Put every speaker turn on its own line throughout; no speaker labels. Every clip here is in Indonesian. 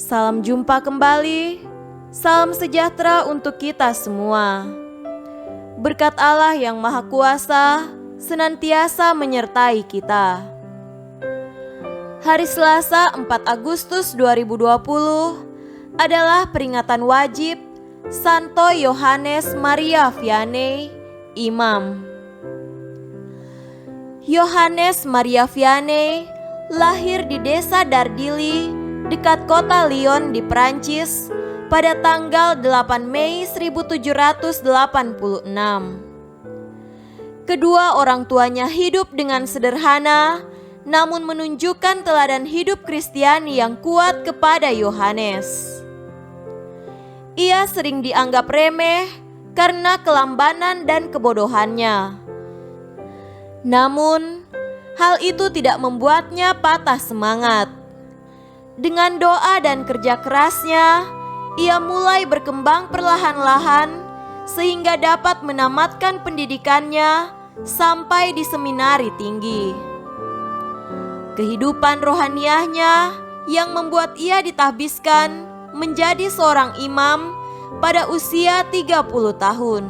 Salam jumpa kembali, salam sejahtera untuk kita semua. Berkat Allah yang Maha Kuasa senantiasa menyertai kita. Hari Selasa 4 Agustus 2020 adalah peringatan wajib Santo Yohanes Maria Vianney, Imam. Yohanes Maria Vianney lahir di desa Dardilly, dekat kota Lyon di Prancis pada tanggal 8 Mei 1786. Kedua orang tuanya hidup dengan sederhana, namun menunjukkan teladan hidup Kristiani yang kuat kepada Yohanes. Ia sering dianggap remeh karena kelambanan dan kebodohannya. Namun, hal itu tidak membuatnya patah semangat. Dengan doa dan kerja kerasnya, ia mulai berkembang perlahan-lahan sehingga dapat menamatkan pendidikannya sampai di seminari tinggi. Kehidupan rohaniahnya yang membuat ia ditahbiskan menjadi seorang imam pada usia 30 tahun.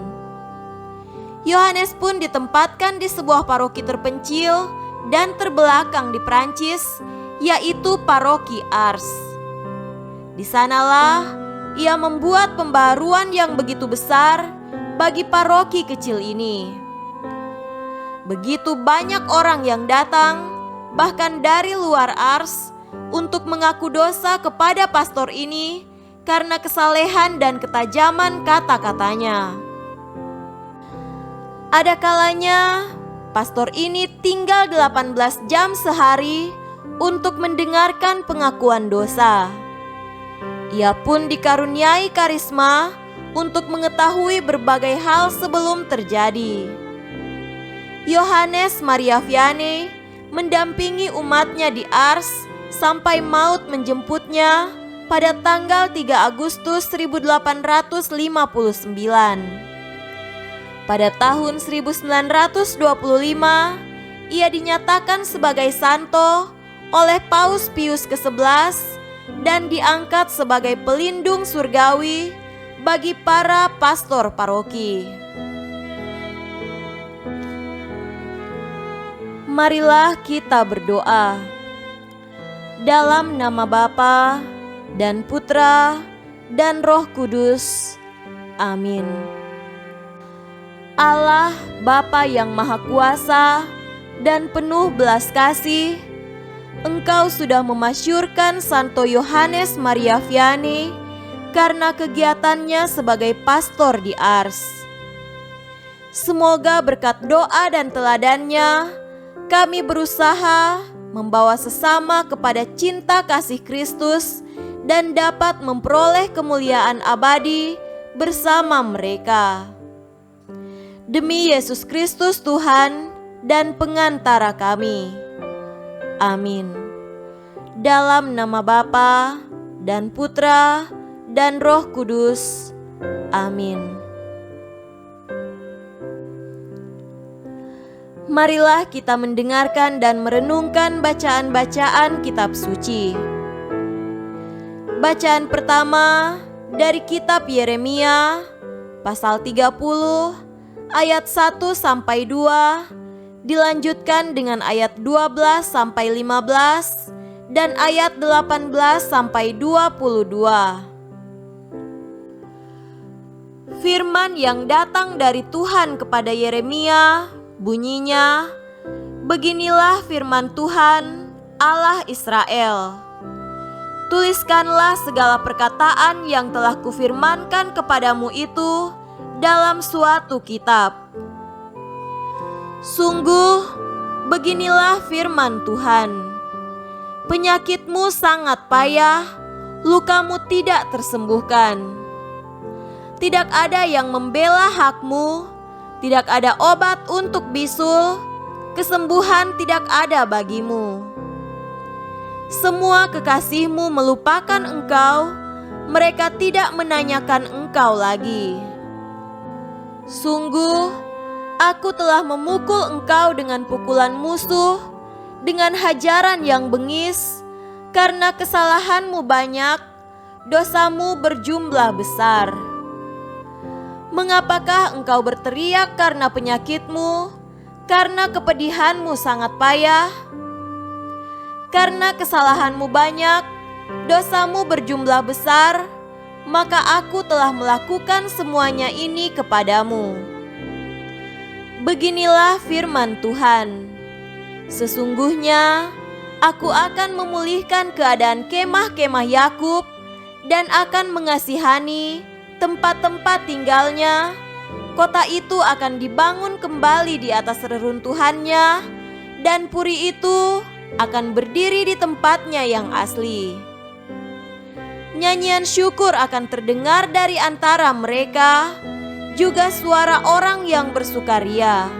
Yohanes pun ditempatkan di sebuah paroki terpencil dan terbelakang di Prancis, yaitu Paroki Ars. Di sanalah ia membuat pembaharuan yang begitu besar bagi paroki kecil ini. Begitu banyak orang yang datang, bahkan dari luar Ars, untuk mengaku dosa kepada pastor ini karena kesalehan dan ketajaman kata-katanya. Ada kalanya pastor ini tinggal 18 jam sehari untuk mendengarkan pengakuan dosa. Ia pun dikaruniai karisma untuk mengetahui berbagai hal sebelum terjadi. Yohanes Maria Vianney mendampingi umatnya di Ars sampai maut menjemputnya pada tanggal 3 Agustus 1859. Pada tahun 1925, ia dinyatakan sebagai santo oleh Paus Pius ke-11 dan diangkat sebagai pelindung surgawi bagi para pastor paroki. Marilah kita berdoa. Dalam nama Bapa dan Putra dan Roh Kudus. Amin. Allah Bapa yang Maha Kuasa dan penuh belas kasih, Engkau sudah memasyurkan Santo Yohanes Maria Vianney karena kegiatannya sebagai pastor di Ars. Semoga berkat doa dan teladannya, kami berusaha membawa sesama kepada cinta kasih Kristus dan dapat memperoleh kemuliaan abadi bersama mereka. Demi Yesus Kristus Tuhan dan pengantara kami. Amin. Dalam nama Bapa dan Putra dan Roh Kudus. Amin. Marilah kita mendengarkan dan merenungkan bacaan-bacaan kitab suci. Bacaan pertama dari kitab Yeremia pasal 30 ayat 1 sampai 2, dilanjutkan dengan ayat 12 sampai 15 dan ayat 18 sampai 22. Firman yang datang dari Tuhan kepada Yeremia bunyinya, beginilah firman Tuhan Allah Israel. Tuliskanlah segala perkataan yang telah kufirmankan kepadamu itu dalam suatu kitab. Sungguh, beginilah firman Tuhan. Penyakitmu sangat payah, lukamu tidak tersembuhkan. Tidak ada yang membela hakmu, tidak ada obat untuk bisul, kesembuhan tidak ada bagimu. Semua kekasihmu melupakan engkau, mereka tidak menanyakan engkau lagi. Sungguh, aku telah memukul engkau dengan pukulan musuh, dengan hajaran yang bengis, karena kesalahanmu banyak, dosamu berjumlah besar. Mengapakah engkau berteriak karena penyakitmu, karena kepedihanmu sangat payah? Karena kesalahanmu banyak, dosamu berjumlah besar, maka aku telah melakukan semuanya ini kepadamu. Beginilah firman Tuhan. Sesungguhnya aku akan memulihkan keadaan kemah-kemah Yakub dan akan mengasihani tempat-tempat tinggalnya. Kota itu akan dibangun kembali di atas reruntuhannya, dan puri itu akan berdiri di tempatnya yang asli. Nyanyian syukur akan terdengar dari antara mereka, juga suara orang yang bersukaria.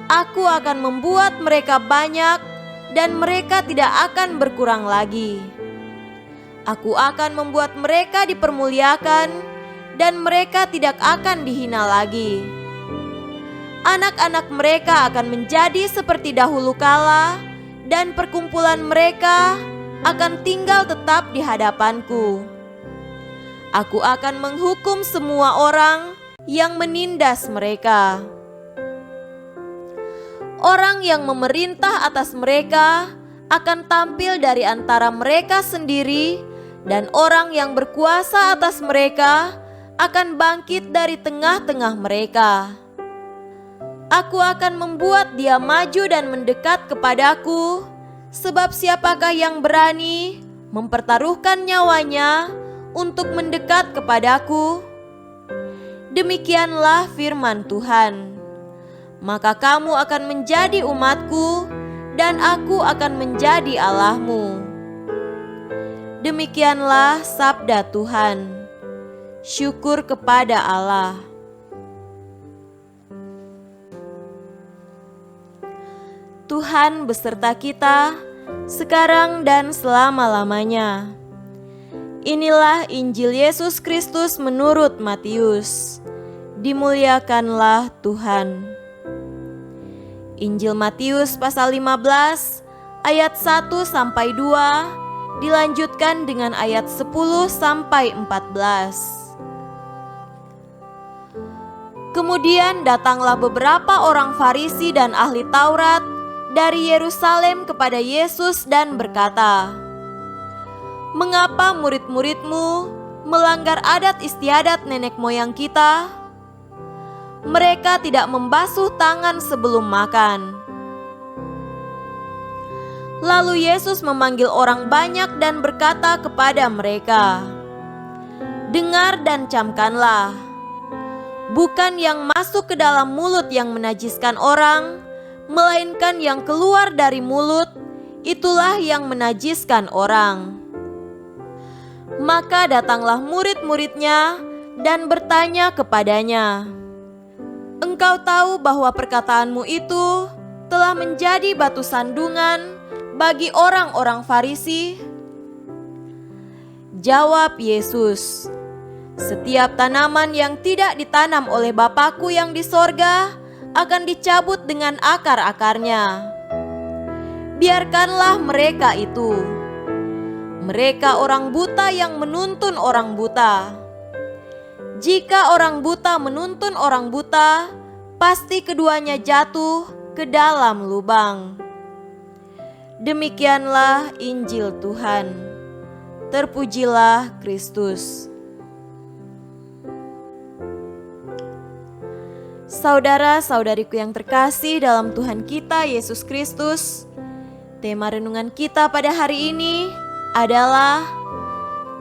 Aku akan membuat mereka banyak, dan mereka tidak akan berkurang lagi. Aku akan membuat mereka dipermuliakan, dan mereka tidak akan dihina lagi. Anak-anak mereka akan menjadi seperti dahulu kala, dan perkumpulan mereka akan tinggal tetap di hadapanku. Aku akan menghukum semua orang yang menindas mereka. Orang yang memerintah atas mereka akan tampil dari antara mereka sendiri, dan orang yang berkuasa atas mereka akan bangkit dari tengah-tengah mereka. Aku akan membuat dia maju dan mendekat kepadaku, sebab siapakah yang berani mempertaruhkan nyawanya untuk mendekat kepadaku? Demikianlah firman Tuhan. Maka kamu akan menjadi umatku, dan aku akan menjadi Allahmu. Demikianlah sabda Tuhan. Syukur kepada Allah. Tuhan beserta kita, sekarang dan selama-lamanya. Inilah Injil Yesus Kristus menurut Matius. Dimuliakanlah Tuhan. Injil Matius pasal 15 ayat 1-2 dilanjutkan dengan ayat 10-14. Kemudian datanglah beberapa orang Farisi dan ahli Taurat dari Yerusalem kepada Yesus dan berkata, "Mengapa murid-muridmu melanggar adat istiadat nenek moyang kita? Mereka tidak membasuh tangan sebelum makan." Lalu Yesus memanggil orang banyak dan berkata kepada mereka, "Dengar dan camkanlah. Bukan yang masuk ke dalam mulut yang menajiskan orang, melainkan yang keluar dari mulut, itulah yang menajiskan orang." Maka datanglah murid-muridnya dan bertanya kepadanya, "Engkau tahu bahwa perkataanmu itu telah menjadi batu sandungan bagi orang-orang Farisi?" Jawab Yesus, "Setiap tanaman yang tidak ditanam oleh Bapa-Ku yang di sorga akan dicabut dengan akar-akarnya. Biarkanlah mereka itu. Mereka orang buta yang menuntun orang buta. Jika orang buta menuntun orang buta, pasti keduanya jatuh ke dalam lubang." Demikianlah Injil Tuhan. Terpujilah Kristus. Saudara-saudariku yang terkasih dalam Tuhan kita Yesus Kristus, tema renungan kita pada hari ini adalah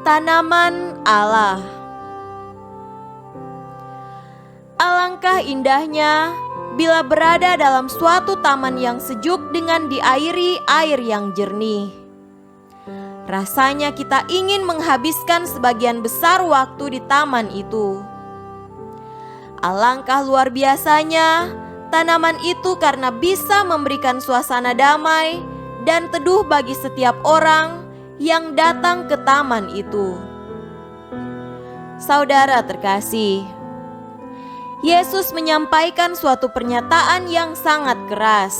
tanaman Allah. Alangkah indahnya bila berada dalam suatu taman yang sejuk dengan diairi air yang jernih. Rasanya kita ingin menghabiskan sebagian besar waktu di taman itu. Alangkah luar biasanya tanaman itu karena bisa memberikan suasana damai dan teduh bagi setiap orang yang datang ke taman itu. Saudara terkasih, Yesus menyampaikan suatu pernyataan yang sangat keras.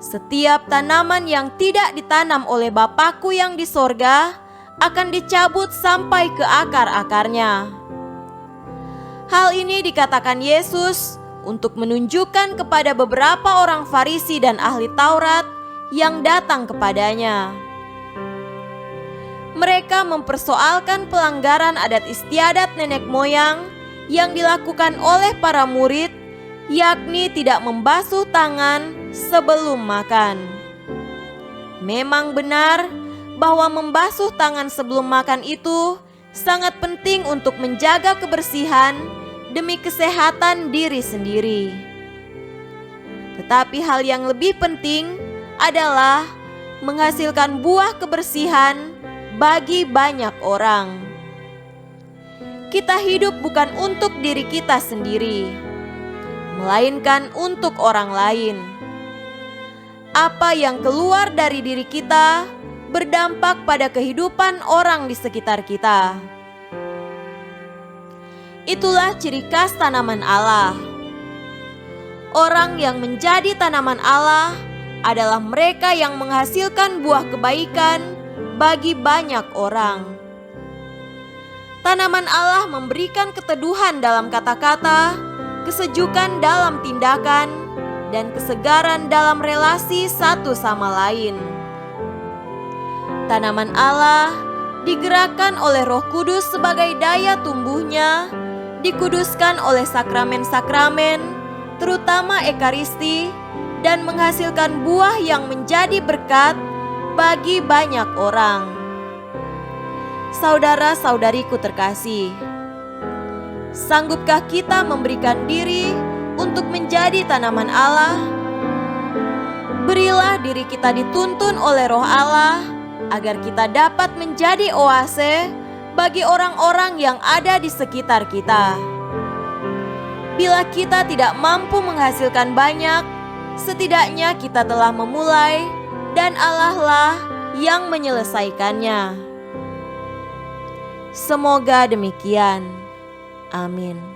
Setiap tanaman yang tidak ditanam oleh Bapa-Ku yang di sorga akan dicabut sampai ke akar-akarnya. Hal ini dikatakan Yesus untuk menunjukkan kepada beberapa orang Farisi dan ahli Taurat yang datang kepadanya. Mereka mempersoalkan pelanggaran adat istiadat nenek moyang yang dilakukan oleh para murid, yakni tidak membasuh tangan sebelum makan. Memang benar bahwa membasuh tangan sebelum makan itu sangat penting untuk menjaga kebersihan demi kesehatan diri sendiri. Tetapi hal yang lebih penting adalah menghasilkan buah kebersihan bagi banyak orang. Kita hidup bukan untuk diri kita sendiri, melainkan untuk orang lain. Apa yang keluar dari diri kita berdampak pada kehidupan orang di sekitar kita. Itulah ciri khas tanaman Allah. Orang yang menjadi tanaman Allah adalah mereka yang menghasilkan buah kebaikan bagi banyak orang. Tanaman Allah memberikan keteduhan dalam kata-kata, kesejukan dalam tindakan, dan kesegaran dalam relasi satu sama lain. Tanaman Allah digerakkan oleh Roh Kudus sebagai daya tumbuhnya, dikuduskan oleh sakramen-sakramen, terutama Ekaristi, dan menghasilkan buah yang menjadi berkat bagi banyak orang. Saudara-saudariku terkasih, sanggupkah kita memberikan diri untuk menjadi tanaman Allah? Berilah diri kita dituntun oleh Roh Allah agar kita dapat menjadi oase bagi orang-orang yang ada di sekitar kita. Bila kita tidak mampu menghasilkan banyak, setidaknya kita telah memulai dan Allah lah yang menyelesaikannya. Semoga demikian. Amin.